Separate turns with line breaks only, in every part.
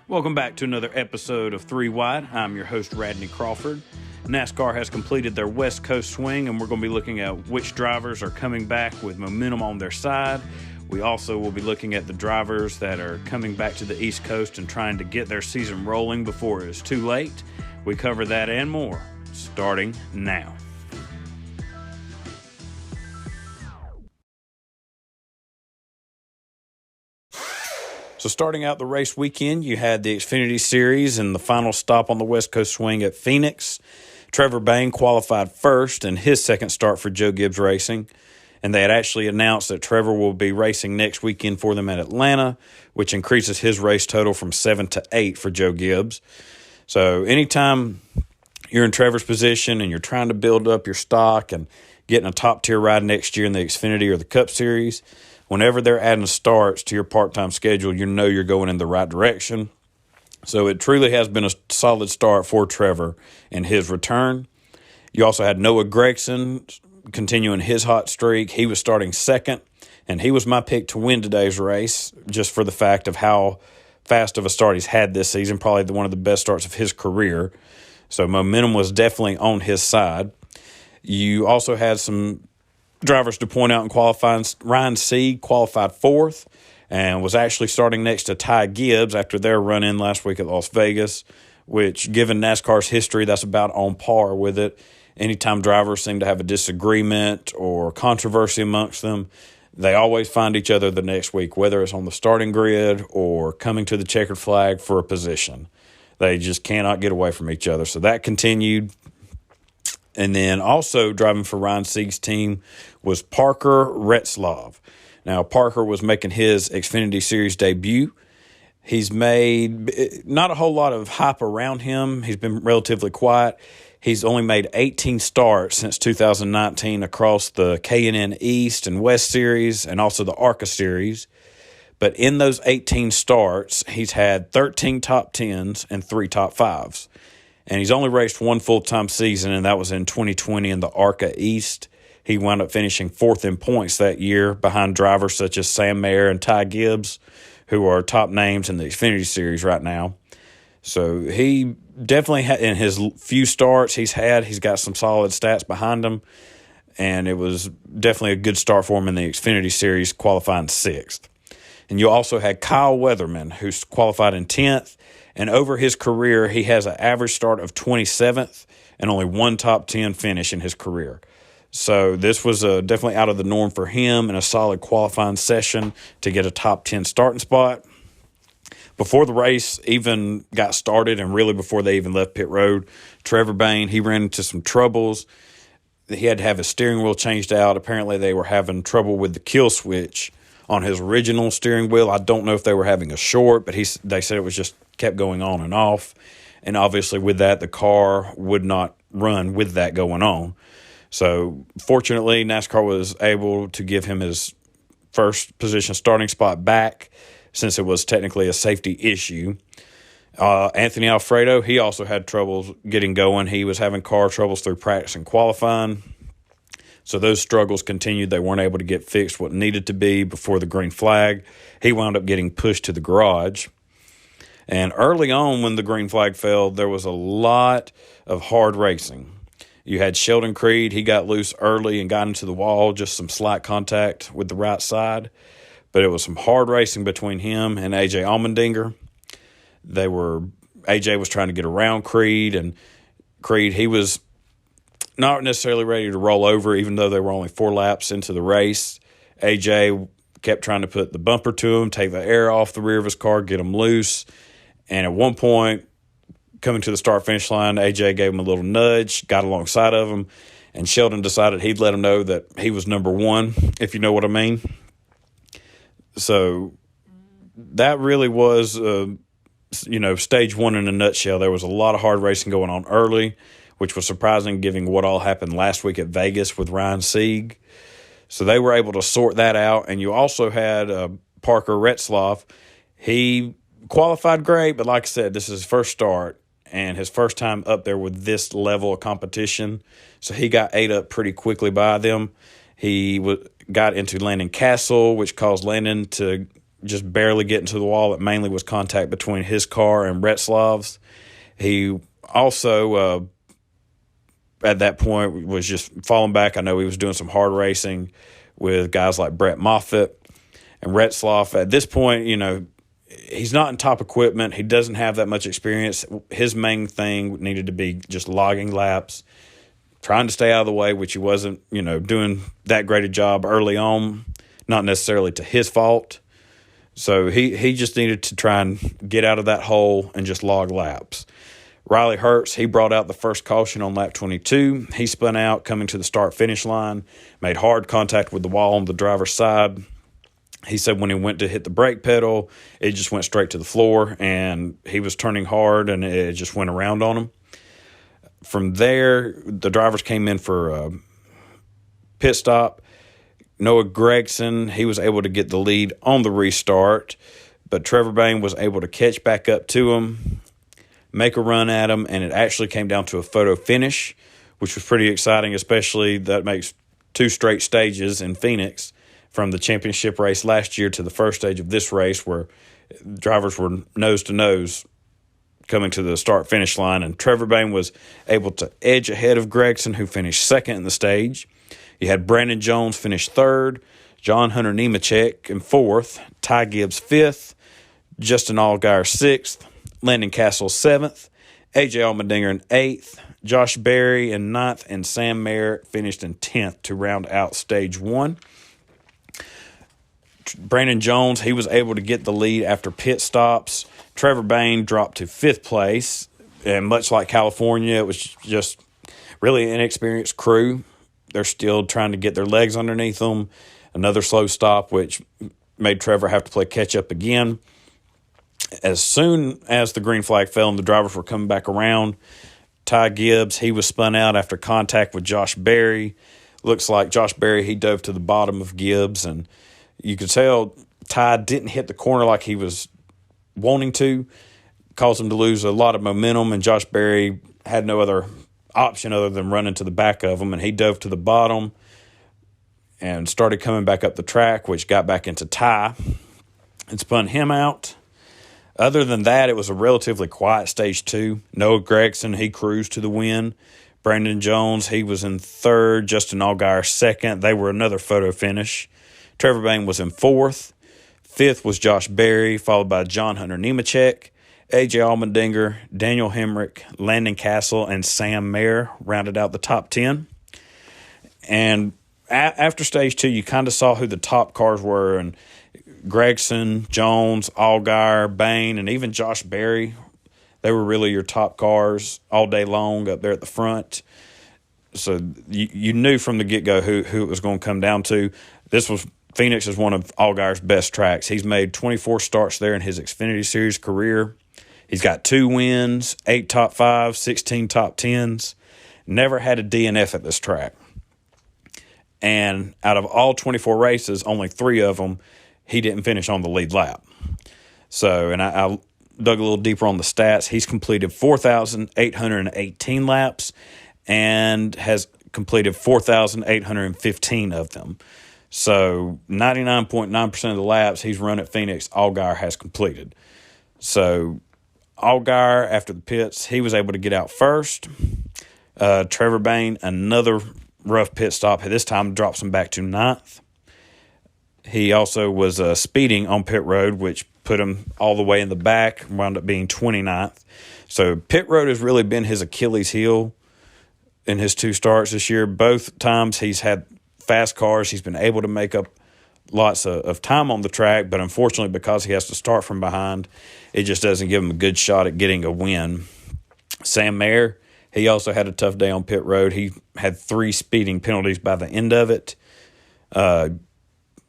Welcome back to another episode of 3 Wide. I'm your host, Radney Crawford. NASCAR has completed their West Coast swing, and we're going to be looking at which drivers are coming back with momentum on their side. We also will be looking at the drivers that are coming back to the East Coast and trying to get their season rolling before it is too late. We cover that and more, starting now. So starting out the race weekend, you had the Xfinity Series and the final stop on the West Coast swing at Phoenix. Trevor Bayne qualified first in his second start for Joe Gibbs Racing, and they had actually announced that Trevor will be racing next weekend for them at Atlanta, which increases his race total from 7 to 8 for Joe Gibbs. So anytime you're in Trevor's position and you're trying to build up your stock and getting a top-tier ride next year in the Xfinity or the Cup Series, whenever they're adding starts to your part-time schedule, you know you're going in the right direction. So it truly has been a solid start for Trevor in his return. You also had Noah Gragson continuing his hot streak. He was starting second, and he was my pick to win today's race just for the fact of how fast of a start he's had this season, probably one of the best starts of his career. So momentum was definitely on his side. You also had some drivers to point out in qualifying. Ryan Sieg qualified fourth and was actually starting next to Ty Gibbs after their run-in last week at Las Vegas, which, given NASCAR's history, that's about on par with it. Anytime drivers seem to have a disagreement or controversy amongst them, they always find each other the next week, whether it's on the starting grid or coming to the checkered flag for a position. They just cannot get away from each other. So that continued. And then also driving for Ryan Sieg's team was Parker Retzlaff. Now, Parker was making his Xfinity Series debut. He's made not a whole lot of hype around him. He's been relatively quiet. He's only made 18 starts since 2019 across the K&N East and West Series and also the ARCA Series. But in those 18 starts, he's had 13 top 10s and 3 top 5s. And he's only raced one full-time season, and that was in 2020 in the ARCA East. He wound up finishing fourth in points that year behind drivers such as Sam Mayer and Ty Gibbs, who are top names in the Xfinity Series right now. So he definitely, in his few starts he's got some solid stats behind him, and it was definitely a good start for him in the Xfinity Series, qualifying sixth. And you also had Kyle Weatherman, who's qualified in 10th. And over his career, he has an average start of 27th and only one top 10 finish in his career. So this was definitely out of the norm for him and a solid qualifying session to get a top 10 starting spot. Before the race even got started and really before they even left pit road, Trevor Bayne, he ran into some troubles. He had to have his steering wheel changed out. Apparently they were having trouble with the kill switch on his original steering wheel. I don't know if they were having a short, but they said it was just kept going on and off. And obviously with that, the car would not run with that going on. So fortunately, NASCAR was able to give him his first position starting spot back since it was technically a safety issue. Anthony Alfredo, he also had troubles getting going. He was having car troubles through practice and qualifying. So those struggles continued. They weren't able to get fixed what needed to be before the green flag. He wound up getting pushed to the garage. And early on when the green flag fell, there was a lot of hard racing. You had Sheldon Creed. He got loose early and got into the wall, just some slight contact with the right side. But it was some hard racing between him and A.J. Allmendinger. A.J. was trying to get around Creed, and Creed, he was not necessarily ready to roll over, even though they were only 4 laps into the race. A.J. kept trying to put the bumper to him, take the air off the rear of his car, get him loose. And at one point, coming to the start-finish line, A.J. gave him a little nudge, got alongside of him, and Sheldon decided he'd let him know that he was number one, if you know what I mean. So that really was, stage one in a nutshell. There was a lot of hard racing going on early, which was surprising given what all happened last week at Vegas with Ryan Sieg. So they were able to sort that out. And you also had Parker Retzlaff. He qualified great, but like I said, this is his first start and his first time up there with this level of competition. So he got ate up pretty quickly by them. He got into Landon Castle, which caused Landon to just barely getting to the wall. It mainly was contact between his car and Retzlaff's. He also, at that point, was just falling back. I know he was doing some hard racing with guys like Brett Moffitt and Retzlaff. At this point, he's not in top equipment. He doesn't have that much experience. His main thing needed to be just logging laps, trying to stay out of the way, which he wasn't, doing that great a job early on, not necessarily to his fault. So he just needed to try and get out of that hole and just log laps. Riley Hertz, he brought out the first caution on lap 22. He spun out, coming to the start-finish line, made hard contact with the wall on the driver's side. He said when he went to hit the brake pedal, it just went straight to the floor, and he was turning hard, and it just went around on him. From there, the drivers came in for a pit stop. Noah Gragson, he was able to get the lead on the restart, but Trevor Bayne was able to catch back up to him, make a run at him, and it actually came down to a photo finish, which was pretty exciting, especially that makes 2 straight stages in Phoenix from the championship race last year to the first stage of this race, where drivers were nose-to-nose coming to the start-finish line, and Trevor Bayne was able to edge ahead of Gragson, who finished second in the stage. You had Brandon Jones finish third, John Hunter Nemechek in fourth, Ty Gibbs fifth, Justin Allgaier sixth, Landon Castle seventh, A.J. Allmendinger in eighth, Josh Berry in ninth, and Sam Mayer finished in 10th to round out stage one. Brandon Jones, he was able to get the lead after pit stops. Trevor Bayne dropped to 5th place, and much like California, it was just really an inexperienced crew. They're still trying to get their legs underneath them. Another slow stop, which made Trevor have to play catch-up again. As soon as the green flag fell and the drivers were coming back around, Ty Gibbs, he was spun out after contact with Josh Berry. Looks like Josh Berry, he dove to the bottom of Gibbs, and you could tell Ty didn't hit the corner like he was wanting to, caused him to lose a lot of momentum, and Josh Berry had no other option other than running to the back of him, and he dove to the bottom and started coming back up the track, which got back into Ty and spun him out. Other than that, it was a relatively quiet stage 2. Noah Gragson, he cruised to the win. Brandon Jones, he was in third. Justin Allgaier second. They were another photo finish. Trevor Bayne was in fourth. Fifth was Josh Berry, followed by John Hunter Nemechek. A.J. Allmendinger, Daniel Hemrick, Landon Castle, and Sam Mayer rounded out the top 10. And after stage 2, you kind of saw who the top cars were, and Gragson, Jones, Allgaier, Bayne, and even Josh Berry, they were really your top cars all day long up there at the front. So you knew from the get-go who it was going to come down to. Phoenix is one of Allgaier's best tracks. He's made 24 starts there in his Xfinity Series career. He's got 2 wins, 8 top 5s, 16 top 10s. Never had a DNF at this track. And out of all 24 races, only 3 of them, he didn't finish on the lead lap. So, and I dug a little deeper on the stats. He's completed 4,818 laps and has completed 4,815 of them. So 99.9% of the laps he's run at Phoenix, Allgaier has completed. So Allgaier, after the pits, he was able to get out first. Trevor Bayne, another rough pit stop. This time drops him back to 9th. He also was speeding on pit road, which put him all the way in the back, wound up being 29th. So pit road has really been his Achilles heel in his 2 starts this year. Both times he's had fast cars. He's been able to make up lots of time on the track, but unfortunately because he has to start from behind, it just doesn't give him a good shot at getting a win. Sam Mayer, he also had a tough day on pit road. He had 3 speeding penalties by the end of it.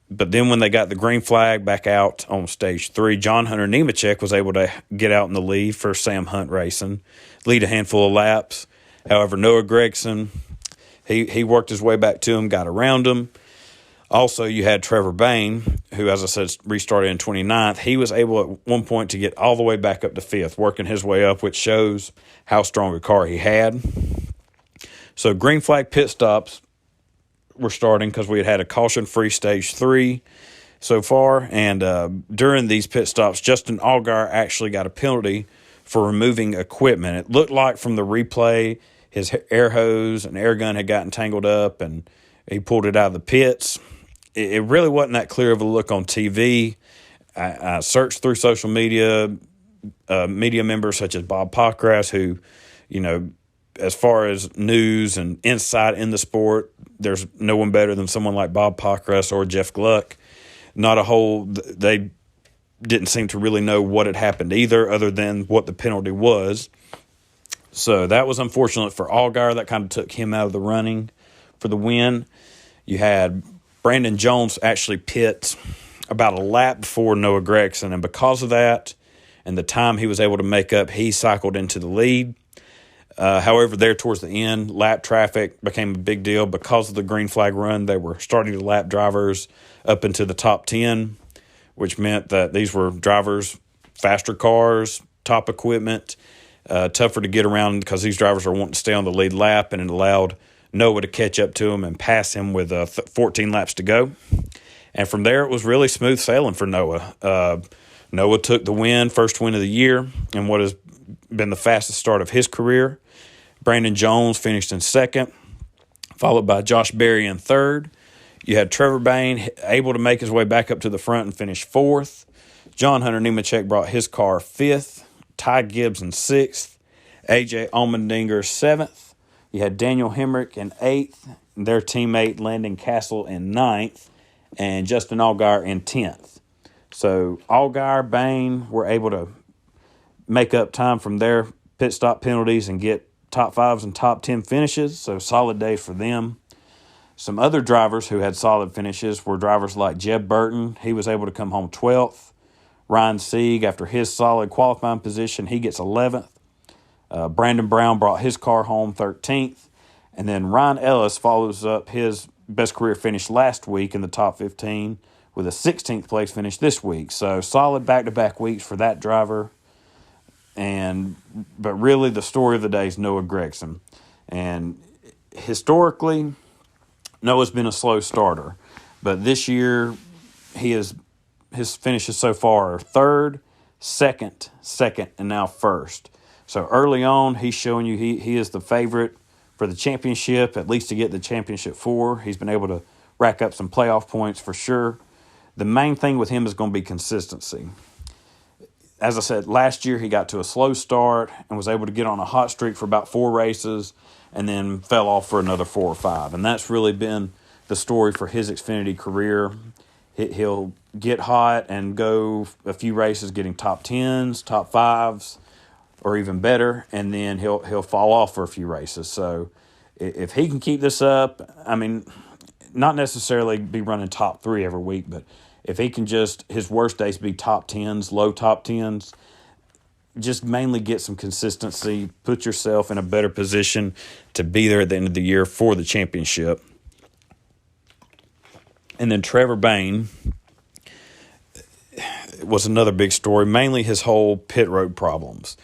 But then when they got the green flag back out on stage 3, John Hunter Nemechek was able to get out in the lead for Sam Hunt Racing, lead a handful of laps. However, Noah Gragson, he worked his way back to him, got around him. Also, you had Trevor Bayne, who, as I said, restarted in 29th. He was able at one point to get all the way back up to 5th, working his way up, which shows how strong a car he had. So green flag pit stops were starting because we had a caution-free stage 3. so far. And during these pit stops, Justin Allgaier actually got a penalty for removing equipment. It looked like from the replay, his air hose and air gun had gotten tangled up, and he pulled it out of the pits. It really wasn't that clear of a look on TV. I searched through social media, media members such as Bob Pockras, who, as far as news and insight in the sport, there's no one better than someone like Bob Pockras or Jeff Gluck. They didn't seem to really know what had happened either, other than what the penalty was. So that was unfortunate for Allgaier. That kind of took him out of the running for the win. You had Brandon Jones actually pit about a lap before Noah Gragson, and because of that and the time he was able to make up, he cycled into the lead. However, there towards the end, lap traffic became a big deal. Because of the green flag run, they were starting to lap drivers up into the top 10, which meant that these were drivers, faster cars, top equipment, tougher to get around because these drivers are wanting to stay on the lead lap, and it allowed Noah to catch up to him and pass him with 14 laps to go. And from there, it was really smooth sailing for Noah. Noah took the win, first win of the year, and what has been the fastest start of his career. Brandon Jones finished in second, followed by Josh Berry in third. You had Trevor Bayne able to make his way back up to the front and finish fourth. John Hunter Nemechek brought his car fifth. Ty Gibbs in sixth. A.J. Allmendinger seventh. You had Daniel Hemrick in eighth. Their teammate Landon Castle in ninth. And Justin Allgaier in 10th. So Allgaier, Bayne were able to make up time from their pit stop penalties and get top fives and top 10 finishes. So solid day for them. Some other drivers who had solid finishes were drivers like Jeb Burton. He was able to come home 12th. Ryan Sieg, after his solid qualifying position, he gets 11th. Brandon Brown brought his car home 13th. And then Ryan Ellis follows up his best career finish last week in the top 15 with a 16th place finish this week. So solid back-to-back weeks for that driver. But really the story of the day is Noah Gragson. And historically, Noah's been a slow starter. But this year, his finishes so far are third, second, and now first. So early on, he's showing you he is the favorite for the championship, at least to get the championship 4. He's been able to rack up some playoff points for sure. The main thing with him is going to be consistency. As I said, last year he got to a slow start and was able to get on a hot streak for about 4 races and then fell off for another 4 or 5. And that's really been the story for his Xfinity career. He'll get hot and go a few races getting top 10s, top 5s, or even better, and then he'll fall off for a few races. So if he can keep this up, not necessarily be running top 3 every week, but if he can his worst days be top 10s, low top 10s, just mainly get some consistency, put yourself in a better position to be there at the end of the year for the championship. And then Trevor Bayne was another big story, mainly his whole pit road problems.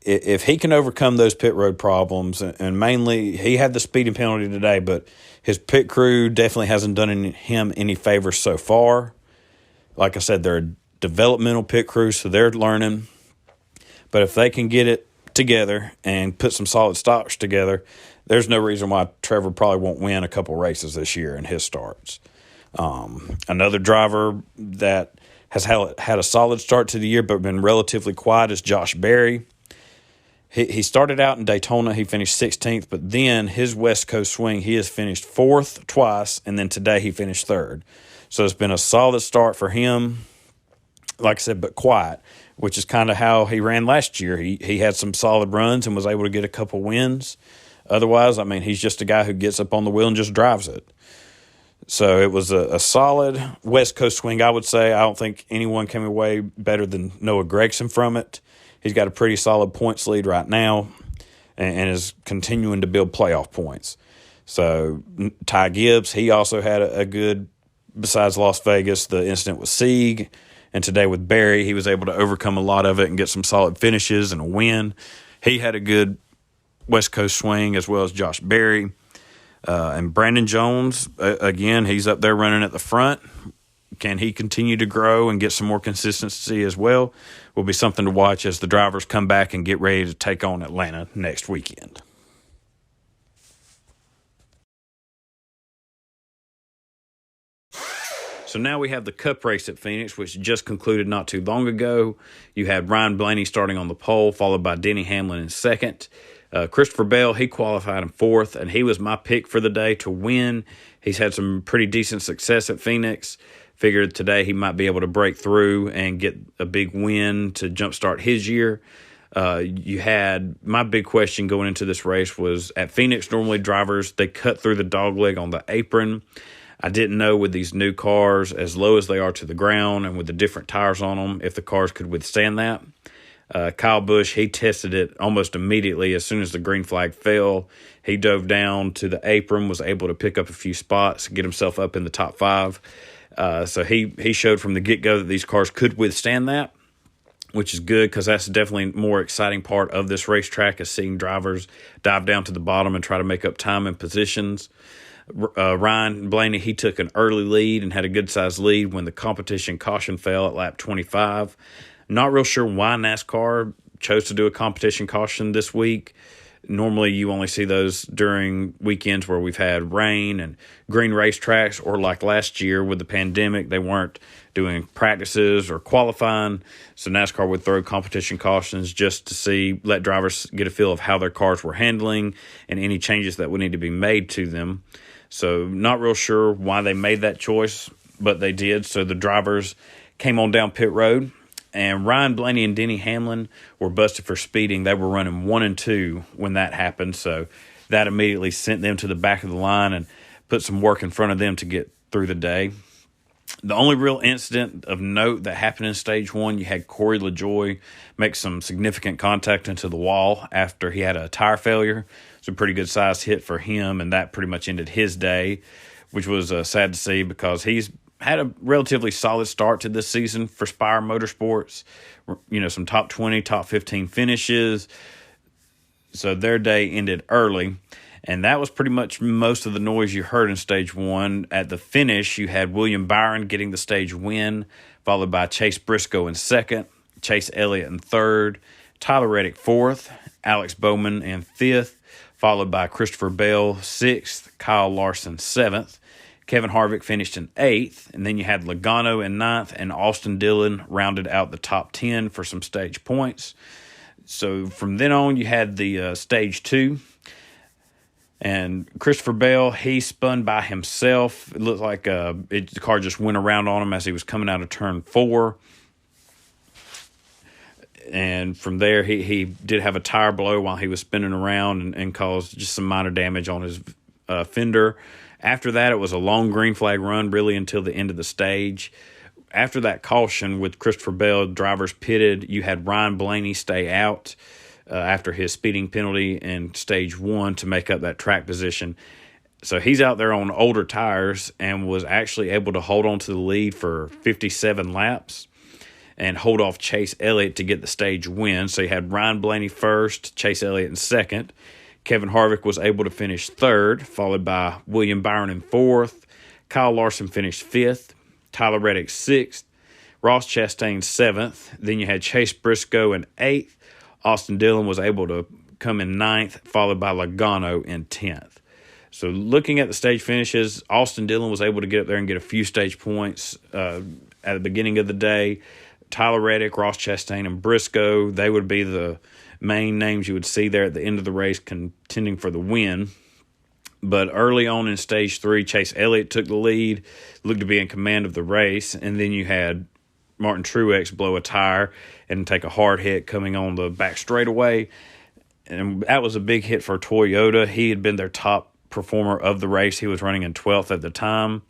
If he can overcome those pit road problems, and mainly he had the speeding penalty today, but his pit crew definitely hasn't done him any favors so far. Like I said, they're a developmental pit crew, so they're learning. But if they can get it together and put some solid stops together, there's no reason why Trevor probably won't win a couple races this year in his starts. Another driver that has had a solid start to the year but been relatively quiet is Josh Berry. He started out in Daytona. He finished 16th, but then his West Coast swing, he has finished 4th twice, and then today he finished 3rd. So it's been a solid start for him, like I said, but quiet, which is kind of how he ran last year. He had some solid runs and was able to get a couple wins. Otherwise, he's just a guy who gets up on the wheel and just drives it. So it was a solid West Coast swing, I would say. I don't think anyone came away better than Noah Gragson from it. He's got a pretty solid points lead right now and is continuing to build playoff points. So Ty Gibbs, he also had a good, besides Las Vegas, the incident with Sieg. And today with Berry, he was able to overcome a lot of it and get some solid finishes and a win. He had a good West Coast swing as well as Josh Berry. And Brandon Jones, again, he's up there running at the front, Can he continue to grow and get some more consistency as well? Will be something to watch as the drivers come back and get ready to take on Atlanta next weekend. So now we have the Cup race at Phoenix, which just concluded not too long ago. You had Ryan Blaney starting on the pole, followed by Denny Hamlin in second. Christopher Bell, he qualified in fourth, and he was my pick for the day to win. He's had some pretty decent success at Phoenix. Figured today he might be able to break through and get a big win to jumpstart his year. You had my big question going into this race was at Phoenix, normally drivers, they cut through the dogleg on the apron. I didn't know with these new cars, as low as they are to the ground and with the different tires on them, if the cars could withstand that. Kyle Busch, he tested it almost immediately as soon as the green flag fell. He dove down to the apron, was able to pick up a few spots, get himself up in the top five. So he showed from the get-go that these cars could withstand that, which is good because that's definitely a more exciting part of this racetrack is seeing drivers dive down to the bottom and try to make up time and positions. Ryan Blaney, he took an early lead and had a good-sized lead when the competition caution fell at lap 25. Not real sure why NASCAR chose to do a competition caution this week. Normally, you only see those during weekends where we've had rain and green racetracks, or like last year with the pandemic, they weren't doing practices or qualifying. So NASCAR would throw competition cautions just to let drivers get a feel of how their cars were handling and any changes that would need to be made to them. So not real sure why they made that choice, but they did. So the drivers came on down pit road, and Ryan Blaney and Denny Hamlin were busted for speeding. They were running 1 and 2 when that happened, so that immediately sent them to the back of the line and put some work in front of them to get through the day. The only real incident of note that happened in Stage 1, you had Corey LaJoie make some significant contact into the wall after he had a tire failure. It's a pretty good-sized hit for him, and that pretty much ended his day, which was sad to see because he's had a relatively solid start to this season for Spire Motorsports. You know, some top 20, top 15 finishes. So their day ended early. And that was pretty much most of the noise you heard in Stage 1. At the finish, you had William Byron getting the stage win, followed by Chase Briscoe in second, Chase Elliott in third, Tyler Reddick fourth, Alex Bowman in fifth, followed by Christopher Bell sixth, Kyle Larson seventh. Kevin Harvick finished in eighth, and then you had Logano in ninth, and Austin Dillon rounded out the top 10 for some stage points. So from then on, you had the Stage 2. And Christopher Bell, he spun by himself. It looked like the car just went around on him as he was coming out of turn 4. And from there, he did have a tire blow while he was spinning around and caused just some minor damage on his fender. After that, it was a long green flag run really until the end of the stage. After that caution with Christopher Bell, drivers pitted. You had Ryan Blaney stay out after his speeding penalty in Stage 1 to make up that track position. So he's out there on older tires and was actually able to hold on to the lead for 57 laps and hold off Chase Elliott to get the stage win. So you had Ryan Blaney first, Chase Elliott in second. Kevin Harvick was able to finish third, followed by William Byron in fourth. Kyle Larson finished fifth. Tyler Reddick sixth. Ross Chastain seventh. Then you had Chase Briscoe in eighth. Austin Dillon was able to come in ninth, followed by Logano in 10th. So looking at the stage finishes, Austin Dillon was able to get up there and get a few stage points at the beginning of the day. Tyler Reddick, Ross Chastain, and Briscoe, they would be the main names you would see there at the end of the race contending for the win. But early on in Stage 3, Chase Elliott took the lead, looked to be in command of the race, and then you had Martin Truex blow a tire and take a hard hit coming on the back straightaway. And that was a big hit for Toyota. He had been their top performer of the race. He was running in 12th at the time.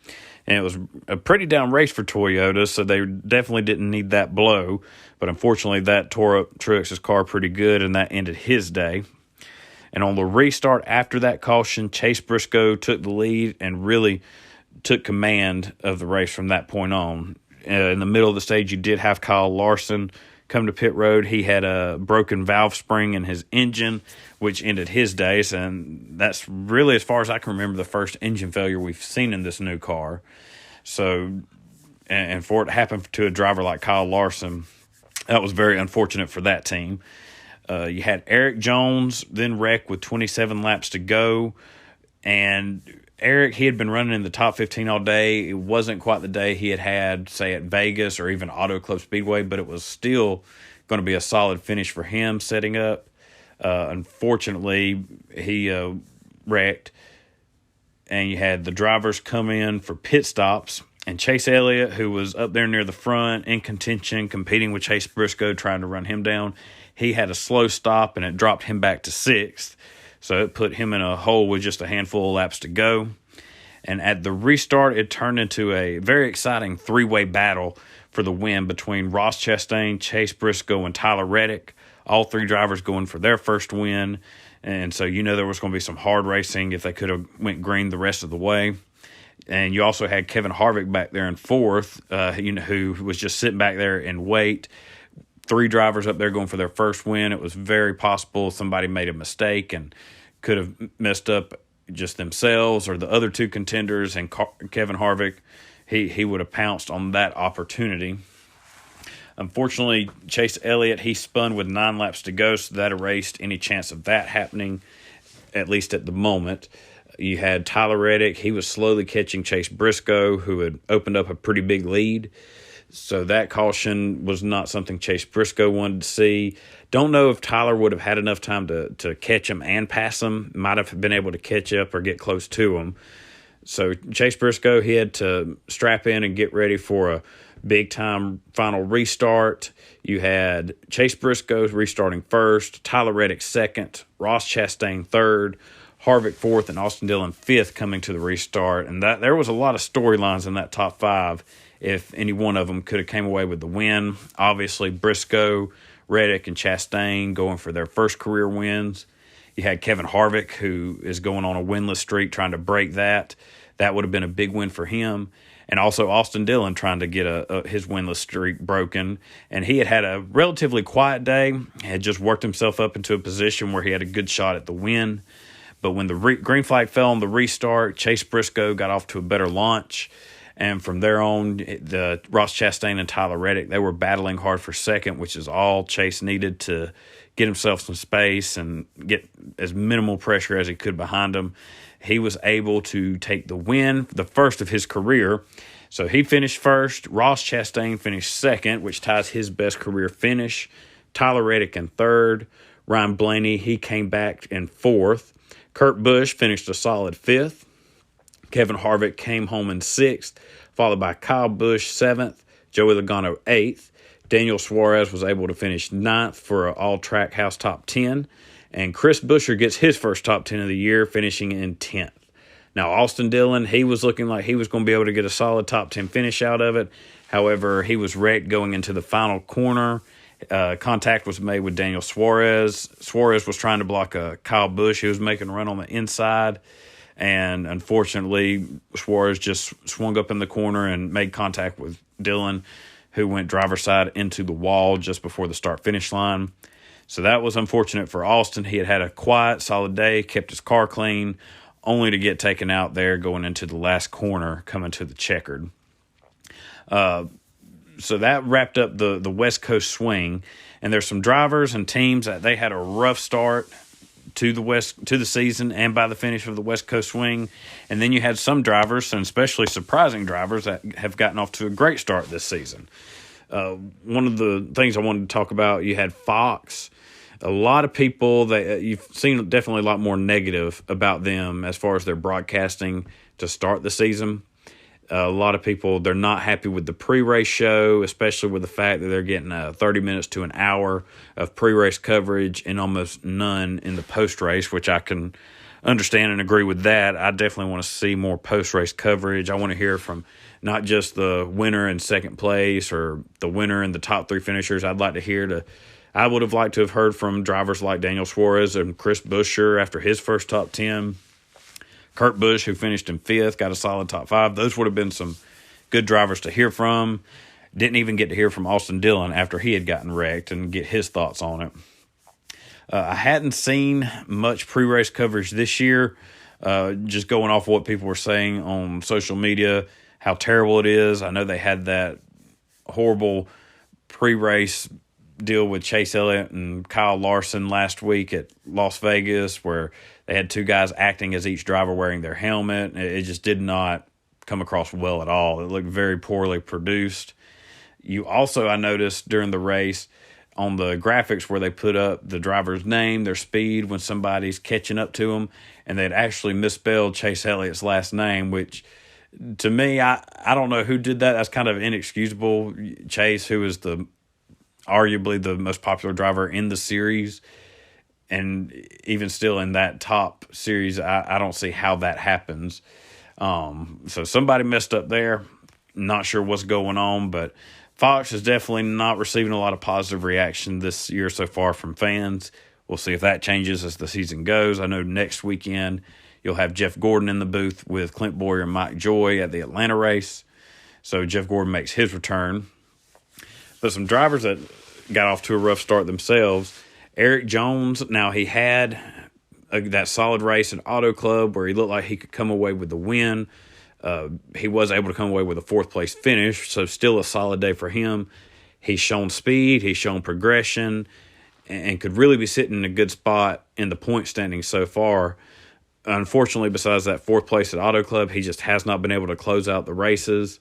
And it was a pretty down race for Toyota, so they definitely didn't need that blow. But unfortunately, that tore up Truex's car pretty good, and that ended his day. And on the restart after that caution, Chase Briscoe took the lead and really took command of the race from that point on. In the middle of the stage, you did have Kyle Larson come to pit road. He had a broken valve spring in his engine, which ended his days, and that's really, as far as I can remember, the first engine failure we've seen in this new car. So And for it to happen to a driver like Kyle Larson, that was very unfortunate for that team. You had Eric Jones then wreck with 27 laps to go. And Eric, he had been running in the top 15 all day. It wasn't quite the day he had, say, at Vegas or even Auto Club Speedway, but it was still going to be a solid finish for him setting up. Unfortunately, he wrecked. And you had the drivers come in for pit stops. And Chase Elliott, who was up there near the front in contention, competing with Chase Briscoe, trying to run him down, he had a slow stop, and it dropped him back to 6th. So it put him in a hole with just a handful of laps to go. And at the restart, it turned into a very exciting three-way battle for the win between Ross Chastain, Chase Briscoe, and Tyler Reddick. All three drivers going for their first win. And so there was going to be some hard racing if they could have went green the rest of the way. And you also had Kevin Harvick back there in 4th, who was just sitting back there and wait. Three drivers up there going for their first win. It was very possible somebody made a mistake and could have messed up just themselves or the other two contenders. And Kevin Harvick, he would have pounced on that opportunity. Unfortunately, Chase Elliott, he spun with 9 laps to go, so that erased any chance of that happening, at least at the moment. You had Tyler Reddick. He was slowly catching Chase Briscoe, who had opened up a pretty big lead. So that caution was not something Chase Briscoe wanted to see. Don't know if Tyler would have had enough time to catch him and pass him. Might have been able to catch up or get close to him. So Chase Briscoe, he had to strap in and get ready for a big-time final restart. You had Chase Briscoe restarting first, Tyler Reddick second, Ross Chastain third, Harvick 4th, and Austin Dillon 5th coming to the restart. And that there was a lot of storylines in that top 5 if any one of them could have came away with the win. Obviously, Briscoe, Reddick, and Chastain going for their first career wins. You had Kevin Harvick, who is going on a winless streak, trying to break that. That would have been a big win for him. And also Austin Dillon trying to get his winless streak broken. And he had a relatively quiet day, had just worked himself up into a position where he had a good shot at the win. But when the green flag fell on the restart, Chase Briscoe got off to a better launch. And from there on, the Ross Chastain and Tyler Reddick, they were battling hard for second, which is all Chase needed to get himself some space and get as minimal pressure as he could behind him. He was able to take the win, the first of his career. So he finished first. Ross Chastain finished second, which ties his best career finish. Tyler Reddick in third. Ryan Blaney, he came back in 4th. Kurt Busch finished a solid 5th. Kevin Harvick came home in 6th, followed by Kyle Busch 7th, Joey Logano 8th. Daniel Suarez was able to finish 9th for an all-track house top 10. And Chris Buescher gets his first top 10 of the year, finishing in 10th. Now, Austin Dillon, he was looking like he was going to be able to get a solid top 10 finish out of it. However, he was wrecked going into the final corner. Contact was made with Daniel Suarez. Suarez was trying to block Kyle Busch. He was making a run on the inside. And unfortunately, Suarez just swung up in the corner and made contact with Dillon, who went driver's side into the wall just before the start-finish line. So that was unfortunate for Austin. He had a quiet, solid day, kept his car clean, only to get taken out there going into the last corner, coming to the checkered. So that wrapped up the West Coast swing. And there's some drivers and teams that they had a rough start to the season and by the finish of the West Coast swing. And then you had some drivers, and especially surprising drivers, that have gotten off to a great start this season. One of the things I wanted to talk about, you had Fox. A lot of people, you've seen definitely a lot more negative about them as far as their broadcasting to start the season. A lot of people, they're not happy with the pre-race show, especially with the fact that they're getting 30 minutes to an hour of pre-race coverage and almost none in the post-race, which I can understand and agree with that. I definitely want to see more post-race coverage. I want to hear from not just the winner in second place or the winner and the top 3 finishers. I would have liked to have heard from drivers like Daniel Suarez and Chris Buescher after his first top 10. Kurt Busch, who finished in 5th, got a solid top 5. Those would have been some good drivers to hear from. Didn't even get to hear from Austin Dillon after he had gotten wrecked and get his thoughts on it. I hadn't seen much pre-race coverage this year, just going off what people were saying on social media, how terrible it is. I know they had that horrible pre-race deal with Chase Elliott and Kyle Larson last week at Las Vegas, where they had two guys acting as each driver wearing their helmet. It just did not come across well at all. It looked very poorly produced. You also, I noticed during the race on the graphics where they put up the driver's name, their speed when somebody's catching up to them, and they'd actually misspelled Chase Elliott's last name, which to me, I don't know who did that. That's kind of inexcusable. Chase, who is arguably the most popular driver in the series, and even still in that top series, I don't see how that happens. So somebody messed up there. Not sure what's going on, but Fox is definitely not receiving a lot of positive reaction this year so far from fans. We'll see if that changes as the season goes. I know next weekend you'll have Jeff Gordon in the booth with Clint Boyer and Mike Joy at the Atlanta race. So Jeff Gordon makes his return. But some drivers that got off to a rough start themselves. Eric Jones, now he had that solid race at Auto Club where he looked like he could come away with the win. He was able to come away with a fourth-place finish, so still a solid day for him. He's shown speed, he's shown progression, and could really be sitting in a good spot in the point standing so far. Unfortunately, besides that fourth place at Auto Club, he just has not been able to close out the races.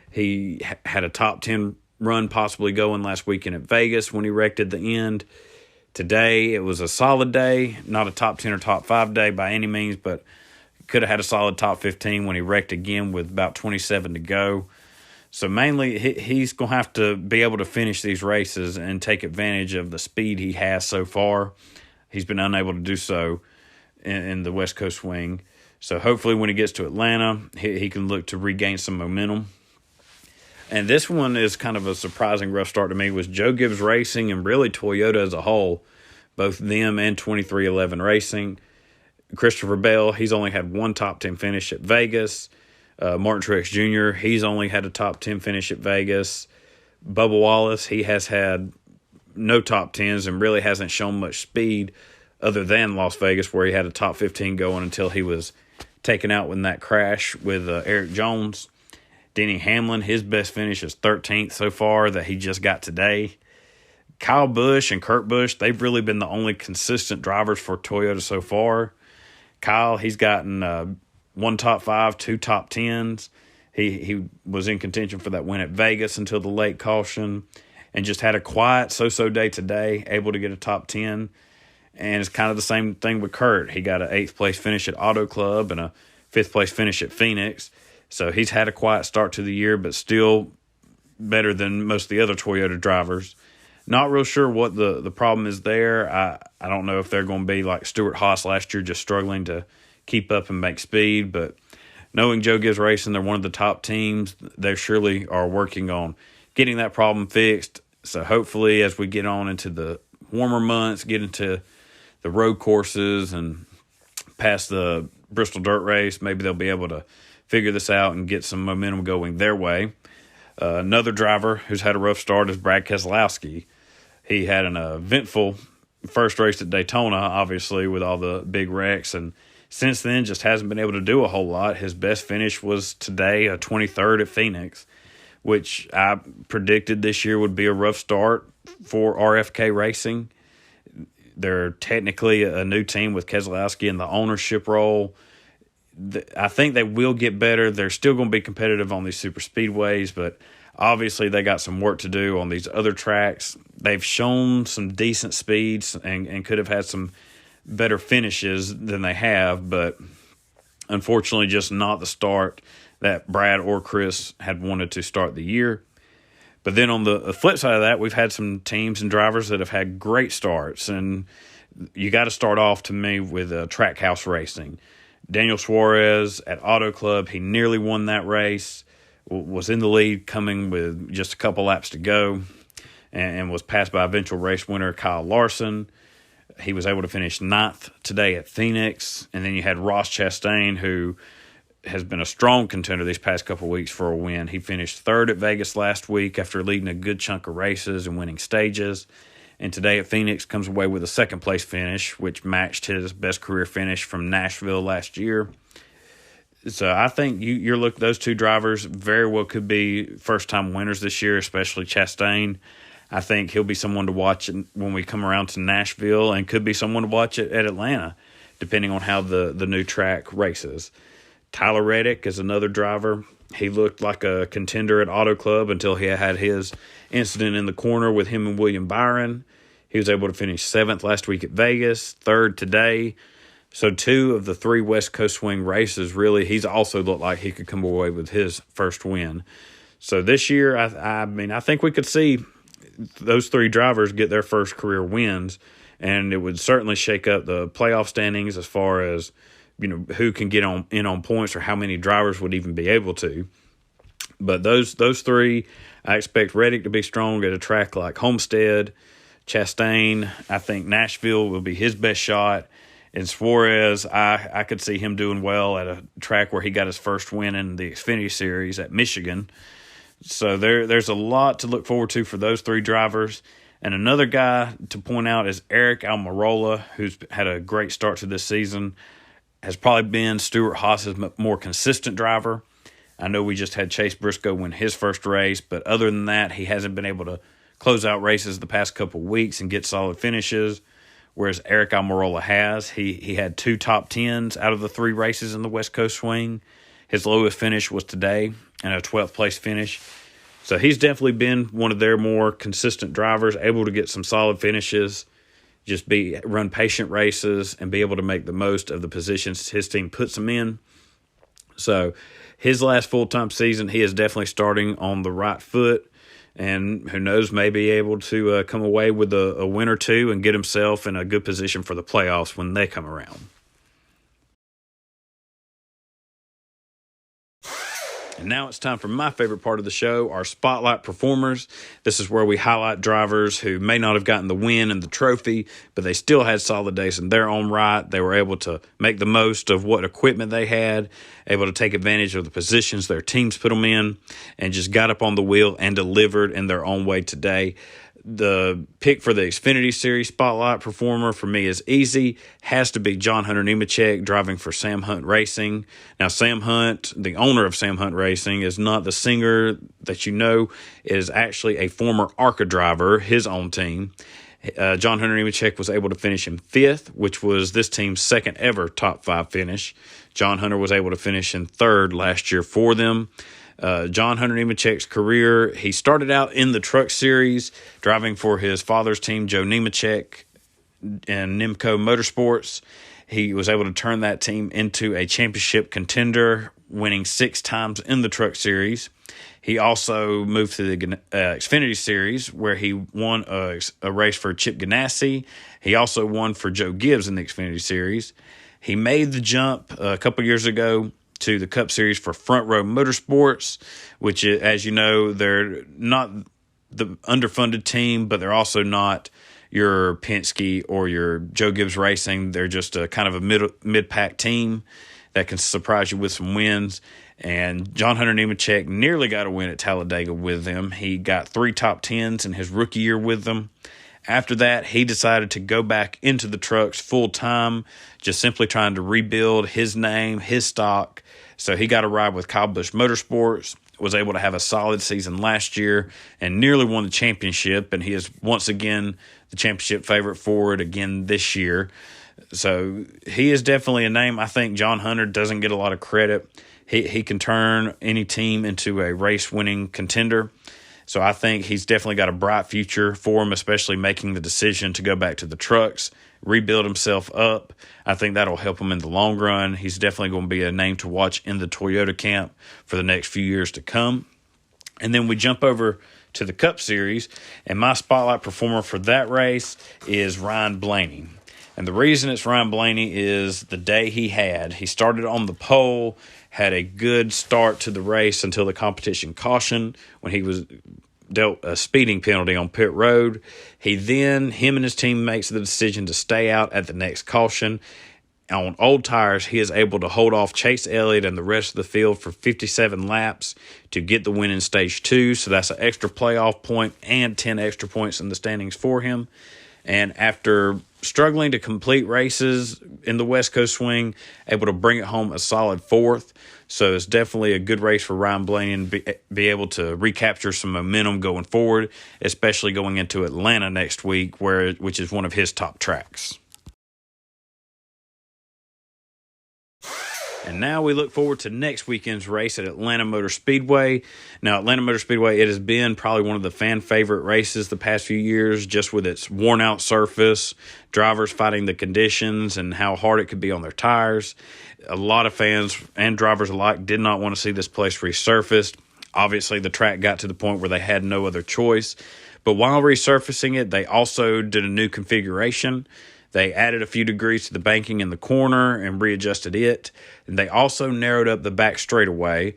He had a top 10 run possibly going last weekend at Vegas when he wrecked at the end. Today, it was a solid day, not a top 10 or top 5 day by any means, but could have had a solid top 15 when he wrecked again with about 27 to go. So mainly, he's going to have to be able to finish these races and take advantage of the speed he has so far. He's been unable to do so in the West Coast swing. So hopefully when he gets to Atlanta, he can look to regain some momentum. And this one is kind of a surprising rough start to me, was Joe Gibbs Racing and really Toyota as a whole, both them and 2311 Racing. Christopher Bell, he's only had one top 10 finish at Vegas. Martin Truex Jr., he's only had a top 10 finish at Vegas. Bubba Wallace, he has had no top 10s and really hasn't shown much speed other than Las Vegas, where he had a top 15 going until he was taken out in that crash with Eric Jones. Denny Hamlin, his best finish is 13th so far that he just got today. Kyle Busch and Kurt Busch, they've really been the only consistent drivers for Toyota so far. Kyle, he's gotten one top 5, 2 top 10s. He was in contention for that win at Vegas until the late caution and just had a quiet so-so day today, able to get a top 10. And it's kind of the same thing with Kurt. He got an 8th place finish at Auto Club and a 5th place finish at Phoenix. So he's had a quiet start to the year, but still better than most of the other Toyota drivers. Not real sure what the problem is there. I don't know if they're going to be like Stewart-Haas last year, just struggling to keep up and make speed. But knowing Joe Gibbs Racing, they're one of the top teams. They surely are working on getting that problem fixed. So hopefully as we get on into the warmer months, get into the road courses and past the Bristol Dirt Race, maybe they'll be able to figure this out and get some momentum going their way. Another driver who's had a rough start is Brad Keselowski. He had an eventful first race at Daytona, obviously, with all the big wrecks, and since then just hasn't been able to do a whole lot. His best finish was today, a 23rd at Phoenix, which I predicted this year would be a rough start for RFK Racing. They're technically a new team with Keselowski in the ownership role. I think they will get better. They're still going to be competitive on these super speedways, but obviously they got some work to do on these other tracks. They've shown some decent speeds and could have had some better finishes than they have, but unfortunately just not the start that Brad or Chris had wanted to start the year. But then on the flip side of that, we've had some teams and drivers that have had great starts, and you got to start off to me with Trackhouse Racing. Daniel Suarez at Auto Club, he nearly won that race, was in the lead coming with just a couple laps to go, and was passed by eventual race winner Kyle Larson. He was able to finish 9th today at Phoenix. And then you had Ross Chastain, who has been a strong contender these past couple of weeks for a win. He finished 3rd at Vegas last week after leading a good chunk of races and winning stages. And today at Phoenix comes away with a 2nd-place finish, which matched his best career finish from Nashville last year. So I think you're look those two drivers very well could be first-time winners this year, especially Chastain. I think he'll be someone to watch when we come around to Nashville, and could be someone to watch at Atlanta, depending on how the new track races. Tyler Reddick is another driver. He looked like a contender at Auto Club until he had his incident in the corner with him and William Byron. He was able to finish 7th last week at Vegas, 3rd today. So 2 of the 3 West Coast Swing races, really, he's also looked like he could come away with his first win. So this year, I think we could see those 3 drivers get their first career wins, and it would certainly shake up the playoff standings as far as, who can get on points or how many drivers would even be able to. But those 3, I expect Reddick to be strong at a track like Homestead. Chastain, I think Nashville will be his best shot. And Suarez, I could see him doing well at a track where he got his first win in the Xfinity Series at Michigan. So there's a lot to look forward to for those 3 drivers. And another guy to point out is Eric Almirola, who's had a great start to this season, has probably been Stuart Haas's more consistent driver. I know we just had Chase Briscoe win his first race, but other than that, he hasn't been able to close out races the past couple weeks and get solid finishes, whereas Eric Almirola has. He had 2 top 10s out of the 3 races in the West Coast Swing. His lowest finish was today, and a 12th place finish. So he's definitely been one of their more consistent drivers, able to get some solid finishes, just run patient races, and be able to make the most of the positions his team puts him in. So his last full-time season, he is definitely starting on the right foot, and who knows, may be able to come away with a win or 2 and get himself in a good position for the playoffs when they come around. And now it's time for my favorite part of the show, our Spotlight Performers. This is where we highlight drivers who may not have gotten the win and the trophy, but they still had solid days in their own right. They were able to make the most of what equipment they had, able to take advantage of the positions their teams put them in, and just got up on the wheel and delivered in their own way today. The pick for the Xfinity Series Spotlight Performer for me is easy. Has to be John Hunter Nemechek driving for Sam Hunt Racing. Now, Sam Hunt, the owner of Sam Hunt Racing, is not the singer that you know, is actually a former ARCA driver, his own team. John Hunter Nemechek was able to finish in 5th, which was this team's second ever top 5 finish. John Hunter was able to finish in 3rd last year for them. John Hunter Nemechek's career, he started out in the Truck Series, driving for his father's team, Joe Nemechek, and Nemco Motorsports. He was able to turn that team into a championship contender, winning 6 times in the Truck Series. He also moved to the Xfinity Series, where he won a race for Chip Ganassi. He also won for Joe Gibbs in the Xfinity Series. He made the jump a couple years ago to the Cup Series for Front Row Motorsports, which, as you know, they're not the underfunded team, but they're also not your Penske or your Joe Gibbs Racing. They're just a kind of a mid-pack team that can surprise you with some wins. And John Hunter Nemechek nearly got a win at Talladega with them. He got 3 top 10s in his rookie year with them. After that, he decided to go back into the trucks full-time, just simply trying to rebuild his name, his stock. So he got a ride with Kyle Busch Motorsports, was able to have a solid season last year, and nearly won the championship, and he is once again the championship favorite for it again this year. So he is definitely a name. I think John Hunter doesn't get a lot of credit. He can turn any team into a race-winning contender. So I think he's definitely got a bright future for him, especially making the decision to go back to the trucks, rebuild himself up. I think that'll help him in the long run. He's definitely going to be a name to watch in the Toyota camp for the next few years to come. And then we jump over to the Cup Series, and my spotlight performer for that race is Ryan Blaney. And the reason it's Ryan Blaney is the day he had. He started on the pole, had a good start to the race until the competition caution when he was dealt a speeding penalty on pit road. Him and his team makes the decision to stay out at the next caution. On old tires, he is able to hold off Chase Elliott and the rest of the field for 57 laps to get the win in Stage 2. So that's an extra playoff point and 10 extra points in the standings for him. And after struggling to complete races in the West Coast swing, able to bring it home a solid fourth. So it's definitely a good race for Ryan Blaney and be able to recapture some momentum going forward, especially going into Atlanta next week, which is one of his top tracks. And now we look forward to next weekend's race at Atlanta Motor Speedway. Now, Atlanta Motor Speedway, it has been probably one of the fan favorite races the past few years, just with its worn out surface, drivers fighting the conditions, and how hard it could be on their tires. A lot of fans and drivers alike did not want to see this place resurfaced. Obviously, the track got to the point where they had no other choice. But while resurfacing it, they also did a new configuration. They added a few degrees to the banking in the corner and readjusted it. And they also narrowed up the back straightaway.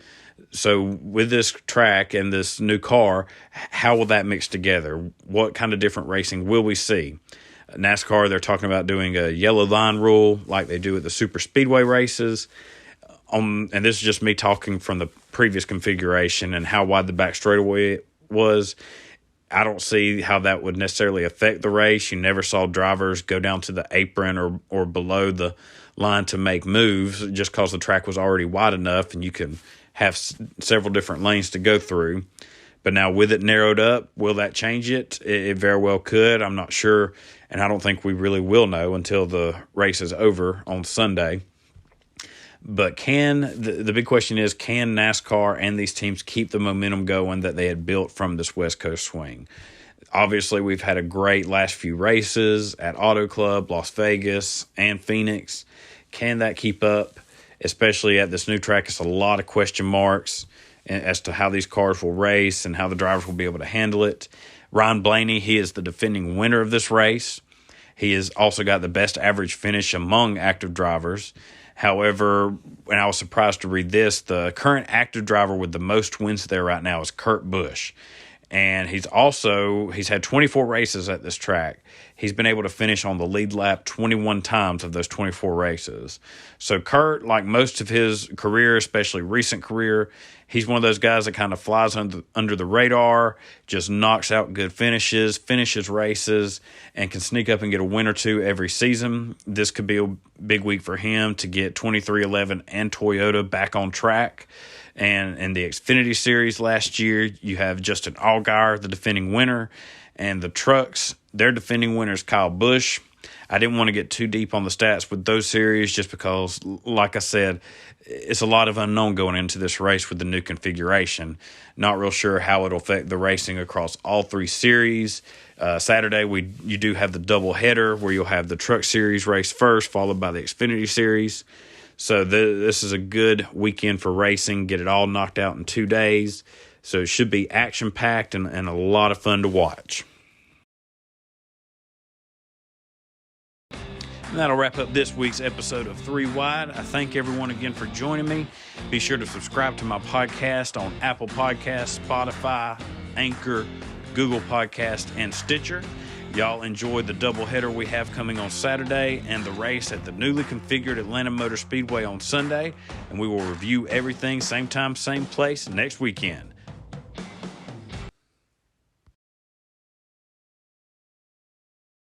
So with this track and this new car, how will that mix together? What kind of different racing will we see? NASCAR, they're talking about doing a yellow line rule like they do at the super speedway races. And this is just me talking from the previous configuration and how wide the back straightaway was. I don't see how that would necessarily affect the race. You never saw drivers go down to the apron or below the line to make moves just because the track was already wide enough and you can have several different lanes to go through. But now with it narrowed up, will that change it? It very well could. I'm not sure, and I don't think we really will know until the race is over on Sunday. But the big question is, can NASCAR and these teams keep the momentum going that they had built from this West Coast swing? Obviously, we've had a great last few races at Auto Club, Las Vegas, and Phoenix. Can that keep up, especially at this new track? It's a lot of question marks as to how these cars will race and how the drivers will be able to handle it. Ryan Blaney, he is the defending winner of this race. He has also got the best average finish among active drivers. However, and I was surprised to read this, the current active driver with the most wins there right now is Kurt Busch. And he's had 24 races at this track. He's been able to finish on the lead lap 21 times of those 24 races. So Kurt, like most of his career, especially recent career, he's one of those guys that kind of flies under the radar, just knocks out good finishes races, and can sneak up and get a win or two every season. This could be a big week for him to get 2311 and Toyota back on track. And in the Xfinity Series last year, you have Justin Allgaier, the defending winner, and the trucks, their defending winner is Kyle Busch. I didn't want to get too deep on the stats with those series just because, like I said, it's a lot of unknown going into this race with the new configuration. Not real sure how it'll affect the racing across all three series. Saturday, you do have the double header where you'll have the Truck Series race first, followed by the Xfinity Series. So this is a good weekend for racing. Get it all knocked out in 2 days. So it should be action-packed and a lot of fun to watch. And that'll wrap up this week's episode of 3 Wide. I thank everyone again for joining me. Be sure to subscribe to my podcast on Apple Podcasts, Spotify, Anchor, Google Podcasts, and Stitcher. Y'all enjoy the doubleheader we have coming on Saturday and the race at the newly configured Atlanta Motor Speedway on Sunday. And we will review everything same time, same place next weekend.